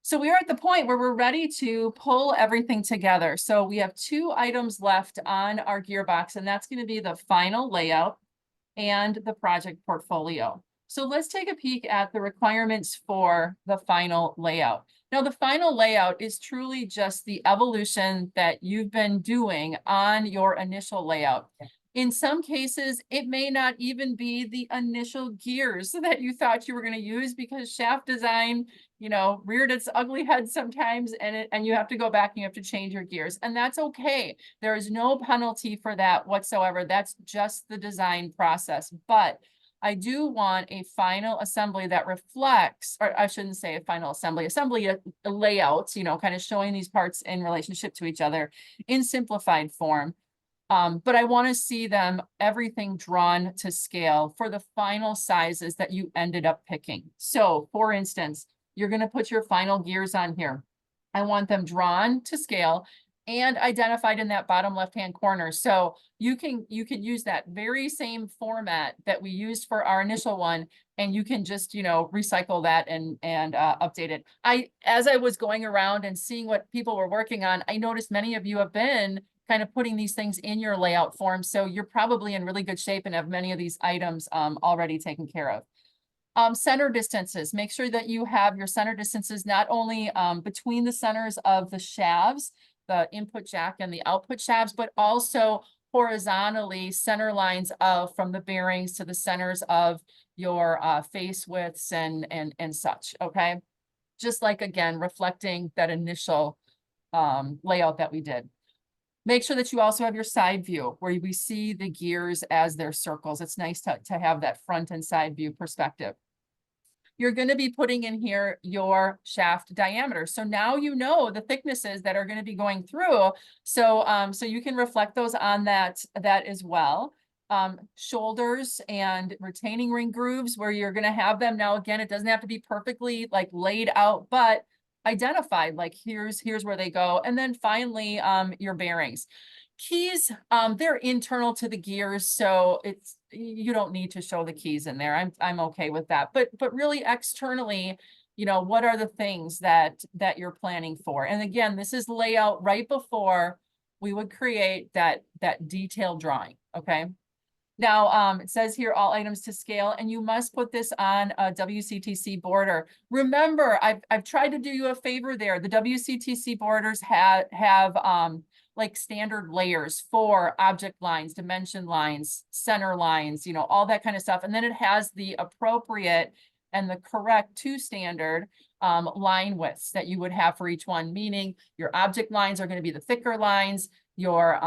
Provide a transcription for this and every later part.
So we are at the point where we're ready to pull everything together. So we have two items left on our gearbox, and that's going to be the final layout and the project portfolio. So let's take a peek at the requirements for the final layout. Now, the final layout is truly just the evolution that you've been doing on your initial layout. In some cases, it may not even be the initial gears that you thought you were going to use because shaft design, reared its ugly head sometimes, and you have to go back and you have to change your gears, and that's okay. There is no penalty for that whatsoever. That's just the design process. But I do want a final assembly that reflects, or I shouldn't say a final assembly, a layout, kind of showing these parts in relationship to each other in simplified form. But I want to see them, everything drawn to scale for the final sizes that you ended up picking. So for instance, you're going to put your final gears on here. I want them drawn to scale and identified in that bottom left-hand corner. So you can use that very same format that we used for our initial one, and you can just, recycle that and update it. As I was going around and seeing what people were working on, I noticed many of you have been kind of putting these things in your layout form. So you're probably in really good shape and have many of these items already taken care of. Center distances, make sure that you have your center distances not only between the centers of the shafts, the input jack and the output shafts, but also horizontally center lines from the bearings to the centers of your face widths and such, okay? Just like, again, reflecting that initial layout that we did. Make sure that you also have your side view where we see the gears as their circles. It's nice to have that front and side view perspective. You're going to be putting in here your shaft diameter. So now you know the thicknesses that are going to be going through. So, so you can reflect those on that as well. Shoulders and retaining ring grooves where you're going to have them. Now, again, it doesn't have to be perfectly like laid out, but identified, like here's where they go. And then finally, your bearings. Keys, they're internal to the gears, so you don't need to show the keys in there. I'm okay with that. But really externally, what are the things that you're planning for? And again, this is layout right before we would create that detailed drawing, okay? Now, it says here, all items to scale, and you must put this on a WCTC border. Remember, I've tried to do you a favor there. The WCTC borders have like standard layers for object lines, dimension lines, center lines, all that kind of stuff. And then it has the appropriate and the correct to standard line widths that you would have for each one, meaning your object lines are going to be the thicker lines, your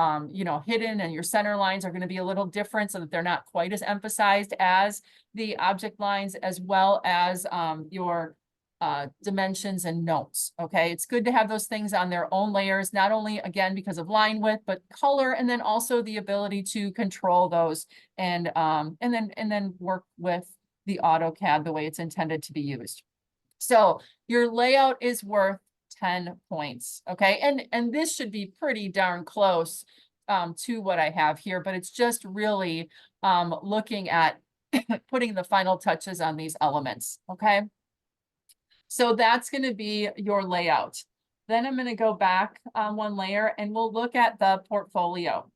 hidden and your center lines are going to be a little different so that they're not quite as emphasized as the object lines, as well as your dimensions and notes. Okay, it's good to have those things on their own layers, not only again because of line width, but color, and then also the ability to control those and then work with the AutoCAD the way it's intended to be used. So your layout is worth 10 points. Okay, and this should be pretty darn close to what I have here, but it's just really looking at putting the final touches on these elements. Okay. So that's going to be your layout. Then I'm going to go back one layer and we'll look at the portfolio.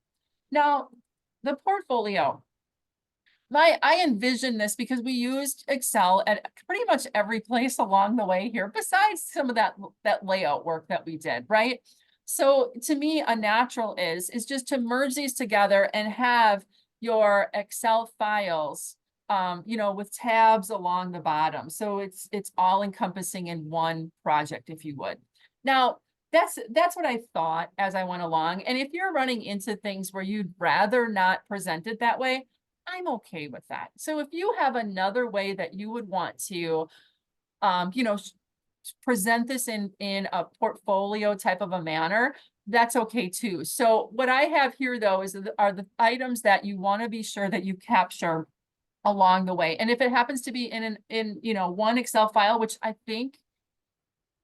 Now, the portfolio, I envision this because we used Excel at pretty much every place along the way here, besides some of that layout work that we did, right? So to me, a natural is just to merge these together and have your Excel files with tabs along the bottom. So it's all encompassing in one project, if you would. Now, that's what I thought as I went along. And if you're running into things where you'd rather not present it that way, I'm okay with that. So if you have another way that you would want to, present this in a portfolio type of a manner, that's okay too. So what I have here though are the items that you want to be sure that you capture along the way. And if it happens to be in one Excel file, which I think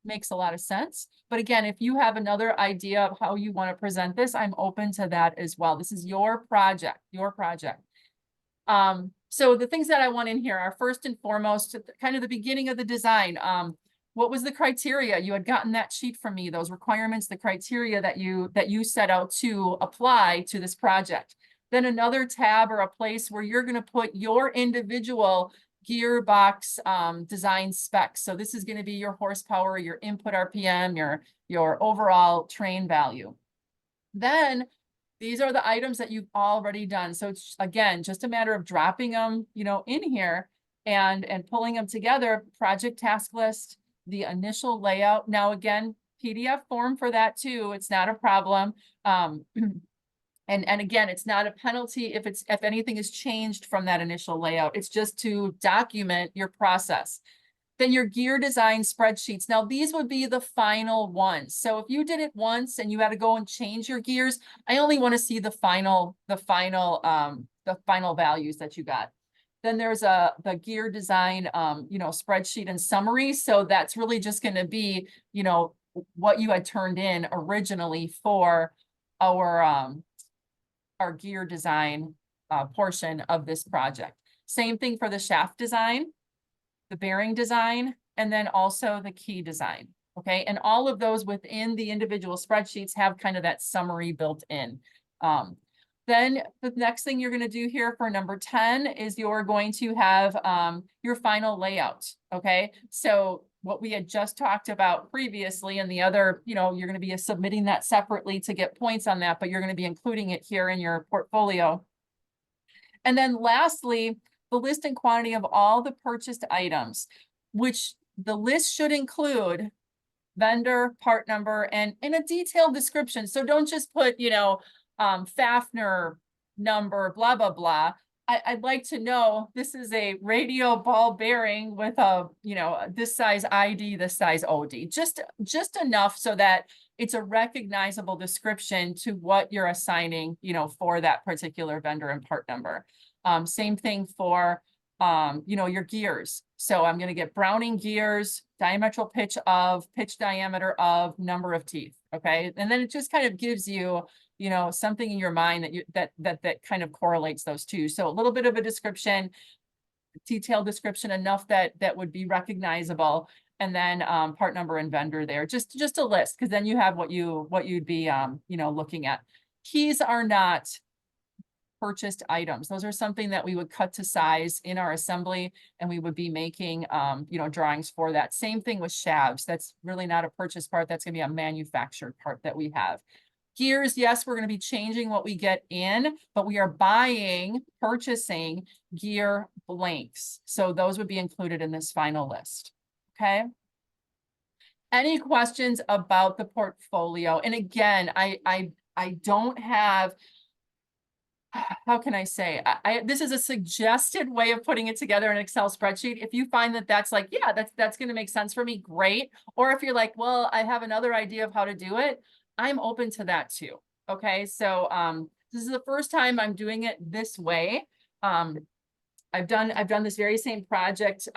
makes a lot of sense. But again, if you have another idea of how you want to present this, I'm open to that as well. This is your project. So the things that I want in here are first and foremost, kind of the beginning of the design. What was the criteria? You had gotten that sheet from me, those requirements, the criteria that you set out to apply to this project. Then another tab or a place where you're going to put your individual gearbox design specs. So this is going to be your horsepower, your input RPM, your overall train value. Then these are the items that you've already done. So it's, again, just a matter of dropping them, in here and pulling them together. Project task list, the initial layout. Now, again, PDF form for that too. It's not a problem. And again, it's not a penalty if anything is changed from that initial layout. It's just to document your process. Then your gear design spreadsheets. Now, these would be the final ones. So if you did it once and you had to go and change your gears, I only want to see the final values that you got. Then there's the gear design, spreadsheet and summary. So that's really just going to be, what you had turned in originally for our gear design portion of this project. Same thing for the shaft design, the bearing design, and then also the key design. Okay, and all of those within the individual spreadsheets have kind of that summary built in. Then the next thing you're going to do here for number 10 is you're going to have your final layout. Okay, so what we had just talked about previously and the other, you're going to be submitting that separately to get points on that, but you're going to be including it here in your portfolio. And then lastly, the list and quantity of all the purchased items, which the list should include vendor, part number, and in a detailed description. So don't just put, Fafner number, blah, blah, blah. I'd like to know this is a radial ball bearing with a, this size ID, this size OD, just enough so that it's a recognizable description to what you're assigning, for that particular vendor and part number. Same thing for, your gears. So I'm going to get Browning gears, diametral pitch diameter of, number of teeth. Okay. And then it just kind of gives you, something in your mind that kind of correlates those two. So a little bit of a description, detailed description enough that would be recognizable. And then part number and vendor there, just a list, because then you have what you'd be, looking at. Keys are not purchased items. Those are something that we would cut to size in our assembly, and we would be making, drawings for that. Same thing with shavs. That's really not a purchase part. That's going to be a manufactured part that we have. Gears, yes, we're going to be changing what we get in, but we are purchasing gear blanks. So those would be included in this final list. Okay. Any questions about the portfolio? And again, I don't have, how can I say, this is a suggested way of putting it together in an Excel spreadsheet. If you find that that's like, yeah, that's going to make sense for me, great. Or if you're like, well, I have another idea of how to do it, I'm open to that too. Okay, so this is the first time I'm doing it this way. I've done this very same project,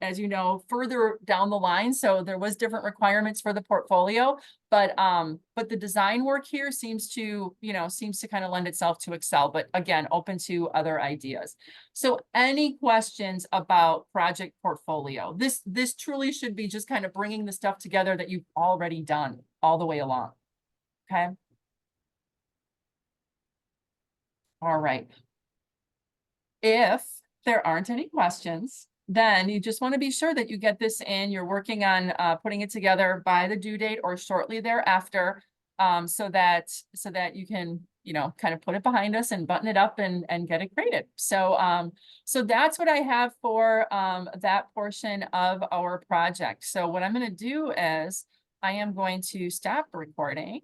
as you know, further down the line. So there was different requirements for the portfolio, but the design work here seems to kind of lend itself to Excel, but again, open to other ideas. So any questions about project portfolio? This truly should be just kind of bringing the stuff together that you've already done all the way along. Okay. All right. If there aren't any questions, then you just want to be sure that you get this in. You're working on putting it together by the due date or shortly thereafter, so that you can, kind of put it behind us and button it up and get it graded. So so that's what I have for that portion of our project. So what I'm going to do is I am going to stop recording.